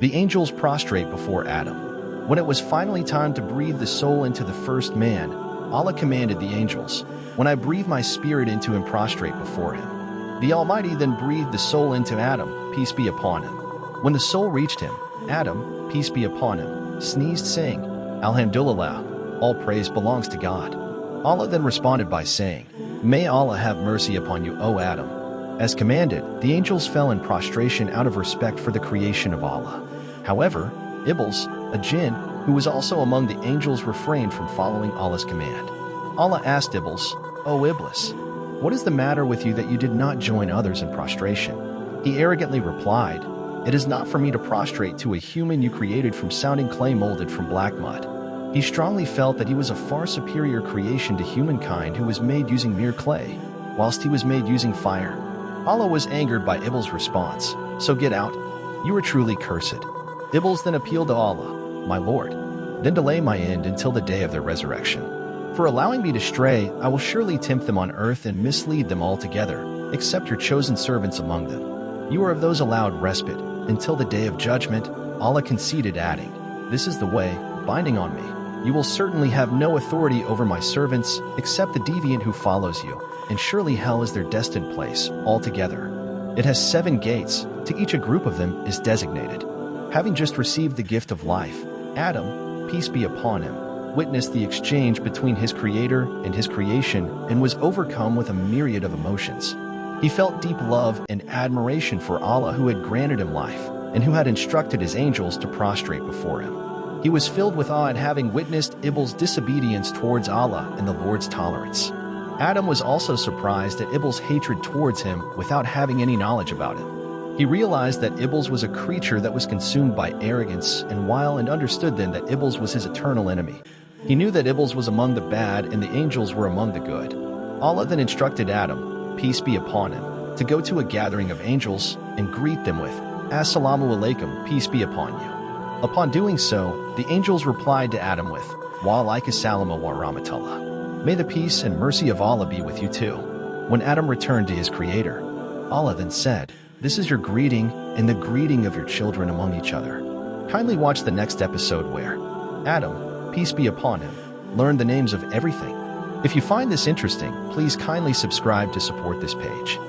The angels prostrate before Adam. When it was finally time to breathe the soul into the first man, Allah commanded the angels, "When I breathe my spirit into him, prostrate before him." The Almighty then breathed the soul into Adam, peace be upon him. When the soul reached him, Adam, peace be upon him, sneezed, saying, "Alhamdulillah, all praise belongs to God." Allah then responded by saying, "May Allah have mercy upon you, O Adam." As commanded, the angels fell in prostration out of respect for the creation of Allah. However, Iblis, a jinn, who was also among the angels, refrained from following Allah's command. Allah asked Iblis, "O Iblis, what is the matter with you that you did not join others in prostration?" He arrogantly replied, "It is not for me to prostrate to a human you created from sounding clay molded from black mud." He strongly felt that he was a far superior creation to humankind who was made using mere clay, whilst he was made using fire. Allah was angered by Iblis' response, "So get out, you are truly cursed." Iblis then appealed to Allah, "My Lord, then delay my end until the day of their resurrection. For allowing me to stray, I will surely tempt them on earth and mislead them altogether, except your chosen servants among them. You are of those allowed respite until the day of judgment." Allah conceded, adding, "This is the way, binding on me. You will certainly have no authority over my servants, except the deviant who follows you, and surely hell is their destined place, altogether. It has 7 gates, to each a group of them is designated." Having just received the gift of life, Adam, peace be upon him, witnessed the exchange between his creator and his creation and was overcome with a myriad of emotions. He felt deep love and admiration for Allah, who had granted him life and who had instructed his angels to prostrate before him. He was filled with awe at having witnessed Iblis' disobedience towards Allah and the Lord's tolerance. Adam was also surprised at Iblis' hatred towards him without having any knowledge about it. He realized that Iblis was a creature that was consumed by arrogance and understood then that Iblis was his eternal enemy. He knew that Iblis was among the bad and the angels were among the good. Allah then instructed Adam, peace be upon him, to go to a gathering of angels and greet them with, "Assalamu alaikum, peace be upon you." Upon doing so, the angels replied to Adam with, "Wa alaika salam wa rahmatullah. May the peace and mercy of Allah be with you too." When Adam returned to his creator, Allah then said, "This is your greeting and the greeting of your children among each other." Kindly watch the next episode where Adam, peace be upon him, learned the names of everything. If you find this interesting, please kindly subscribe to support this page.